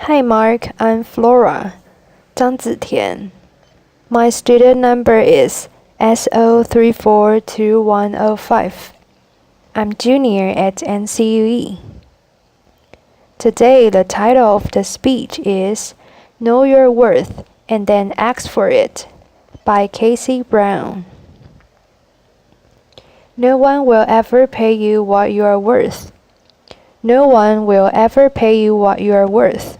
Hi Mark, I'm Flora, 张子田. My student number is SO342105. I'm junior at NCUE. Today the title of the speech is Know Your Worth and Then Ask for It by Casey Brown. No one will ever pay you what you are worth. No one will ever pay you what you are worth.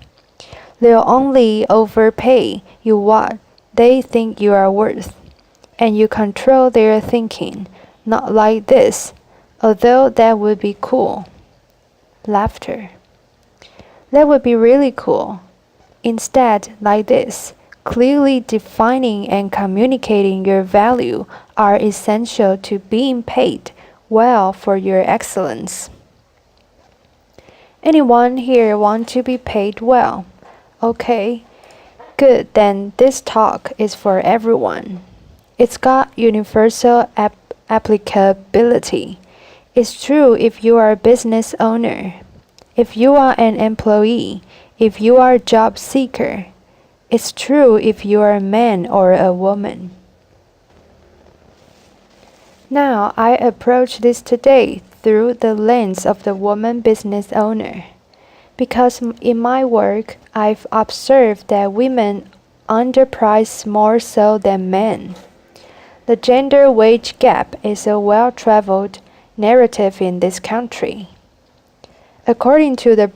They'll only overpay you what they think you are worth. And you control their thinking, not like this, although that would be cool. Laughter. That would be really cool. Instead, like this, clearly defining and communicating your value are essential to being paid well for your excellence. Anyone here want to be paid well? Okay, good, then this talk is for everyone. It's got universal applicability. It's true if you are a business owner, if you are an employee, if you are a job seeker. It's true if you are a man or a woman. Now, I approach this today through the lens of the woman business owner. Because in my work, I've observed that women underprice more so than men. The gender wage gap is a well-traveled narrative in this country. According to the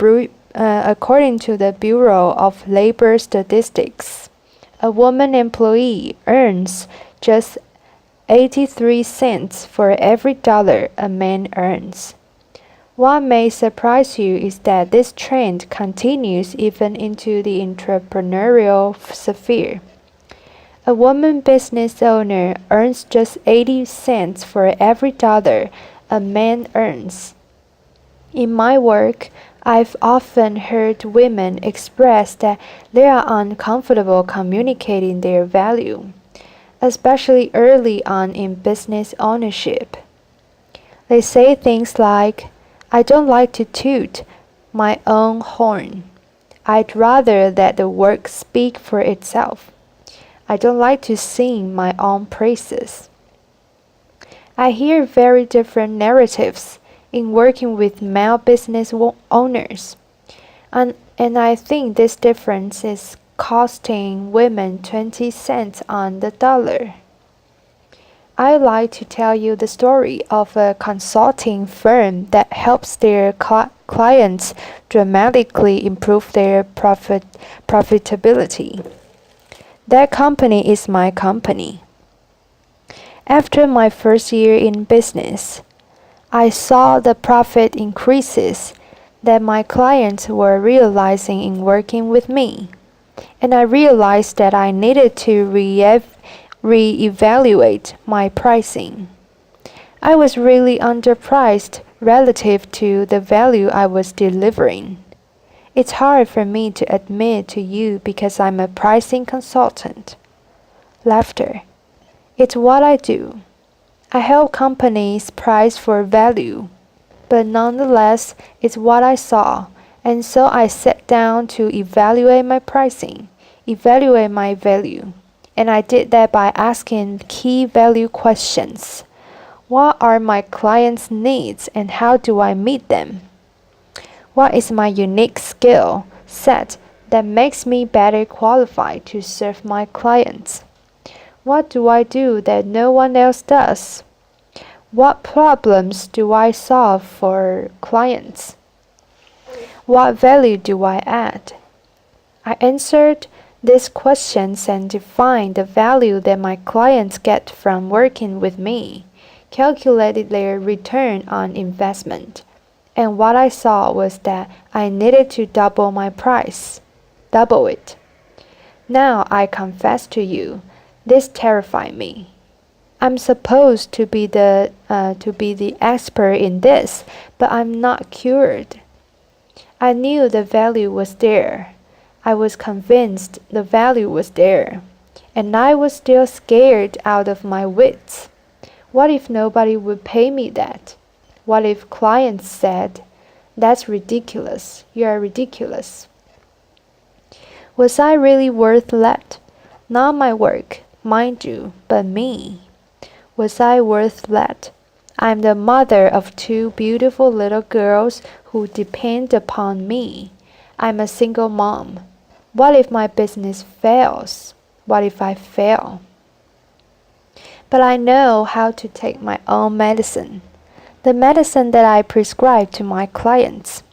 Bureau of Labor Statistics, a woman employee earns just 83 cents for every dollar a man earns. What may surprise you is that this trend continues even into the entrepreneurial sphere. A woman business owner earns just 80 cents for every dollar a man earns. In my work, I've often heard women express that they are uncomfortable communicating their value, especially early on in business ownership. They say things like, I don't like to toot my own horn. I'd rather let the work speak for itself. I don't like to sing my own praises. I hear very different narratives in working with male business owners. And I think this difference is costing women 20 cents on the dollar. I like to tell you the story of a consulting firm that helps their clients dramatically improve their profitability. That company is my company. After my first year in business, I saw the profit increases that my clients were realizing in working with me, and I realized that I needed to reevaluate my pricing. I was really underpriced relative to the value I was delivering. It's hard for me to admit to you because I'm a pricing consultant. Laughter. It's what I do. I help companies price for value, but nonetheless, it's what I saw, and so I sat down to evaluate my pricing, evaluate my value. And I did that by asking key value questions. What are my clients' needs and how do I meet them? What is my unique skill set that makes me better qualified to serve my clients? What do I do that no one else does? What problems do I solve for clients? What value do I add? I answered these questions and defined the value that my clients get from working with me, calculated their return on investment, and what I saw was that I needed to double my price, double it. Now I confess to you, this terrified me. I'm supposed to be the expert in this, but I'm not cured. I knew the value was there. I was convinced the value was there, and I was still scared out of my wits. What if nobody would pay me that? What if clients said, "That's ridiculous, you are ridiculous"? Was I really worth that? Not my work, mind you, but me. Was I worth that? I'm the mother of two beautiful little girls who depend upon me. I'm a single mom. What if my business fails? What if I fail? But I know how to take my own medicine, the medicine that I prescribe to my clients.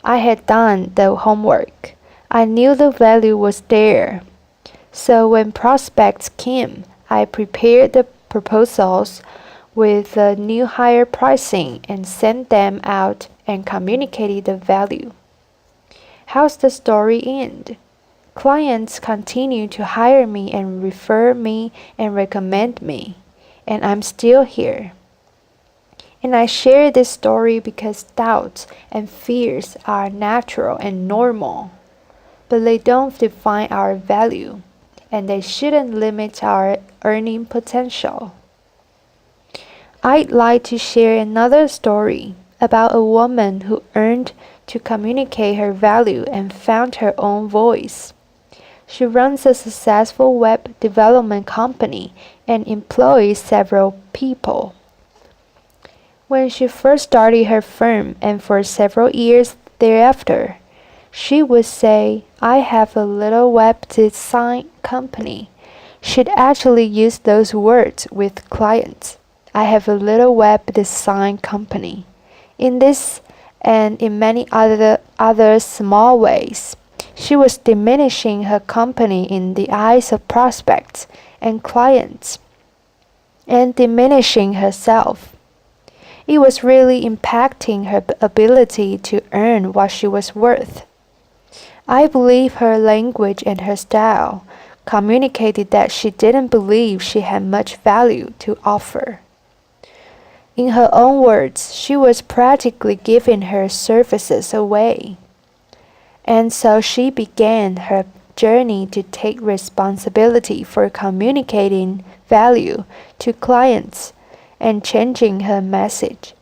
I had done the homework. I knew the value was there. So when prospects came, I prepared the proposals with the new higher pricing and sent them out and communicated the value. How's the story end? Clients continue to hire me and refer me and recommend me, and I'm still here. And I share this story because doubts and fears are natural and normal, but they don't define our value, and they shouldn't limit our earning potential. I'd like to share another story about a woman who learned to communicate her value and found her own voice. She runs a successful web development company and employs several people. When she first started her firm and for several years thereafter, she would say, I have a little web design company. She'd actually use those words with clients. I have a little web design company. In this and in many other small ways, she was diminishing her company in the eyes of prospects and clients, and diminishing herself. It was really impacting her ability to earn what she was worth. I believe her language and her style communicated that she didn't believe she had much value to offer. In her own words, she was practically giving her services away. And so she began her journey to take responsibility for communicating value to clients and changing her message.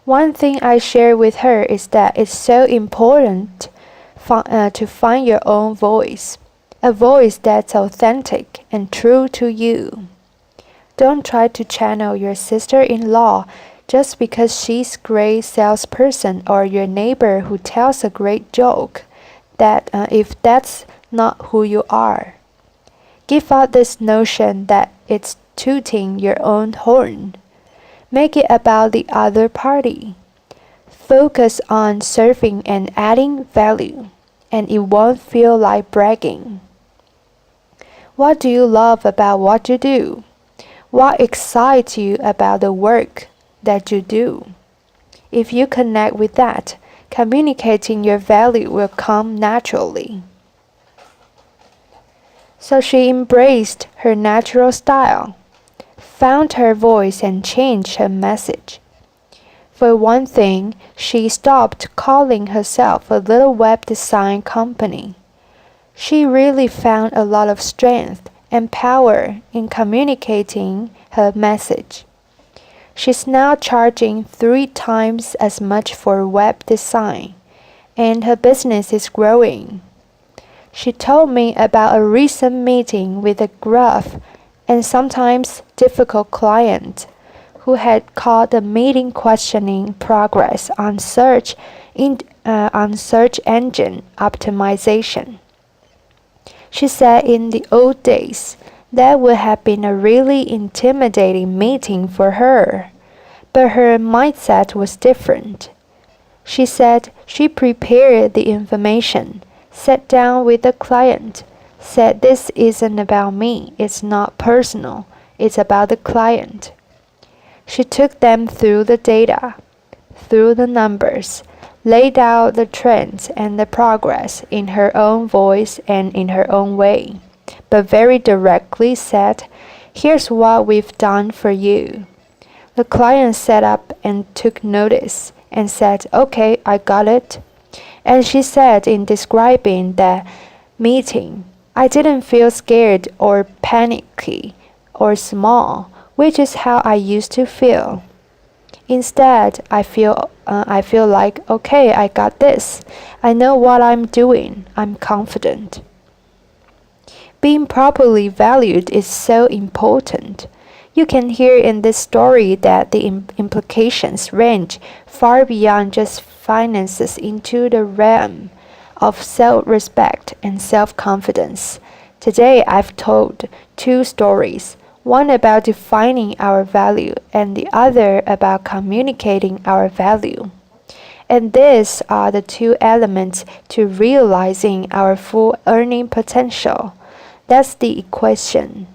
One thing I share with her is that it's so important to find your own voice, a voice that's authentic and true to you. Don't try to channel your sister-in-law just because she's a great salesperson or your neighbor who tells a great joke, if that's not who you are. Give up this notion that it's tooting your own horn. Make it about the other party. Focus on serving and adding value, and it won't feel like bragging. What do you love about what you do? What excites you about the work that you do? If you connect with that, communicating your value will come naturally. So she embraced her natural style, found her voice and changed her message. For one thing, she stopped calling herself a little web design company. She really found a lot of strength and power in communicating her message. She's now charging 3 times as much for web design, and her business is growing. She told me about a recent meeting with a gruff and sometimes difficult client who had called the meeting questioning progress on search engine optimization. She said in the old days, that would have been a really intimidating meeting for her, but her mindset was different. She said she prepared the information, sat down with the client, said this isn't about me, it's not personal, it's about the client. She took them through the data, through the numbers, laid out the trends and the progress in her own voice and in her own way, but very directly said, here's what we've done for you. The client sat up and took notice and said, okay, I got it. And she said in describing the meeting, I didn't feel scared or panicky or small, which is how I used to feel. Instead, I feel I feel like, okay, I got this. I know what I'm doing. I'm confident. Being properly valued is so important. You can hear in this story that the implications range far beyond just finances into the realm of self-respect and self-confidence. Today I've told two stories, one about defining our value and the other about communicating our value. And these are the two elements to realizing our full earning potential. That's the equation.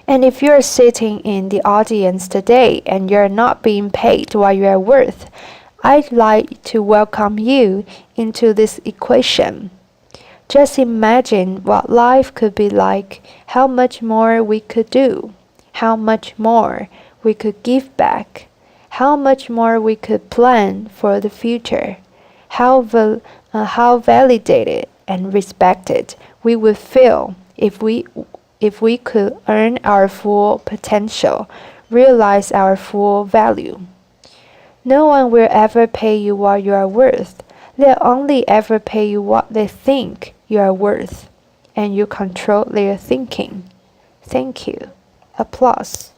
And if you're sitting in the audience today and you're not being paid what you are worth, I'd like to welcome you into this equation. Just imagine what life could be like, how much more we could do, how much more we could give back, how much more we could plan for the future, how validated and respected we would feel if we could earn our full potential, realize our full value. No one will ever pay you what you are worth. They'll only ever pay you what they think you are worth, and you control their thinking. Thank you. Applause.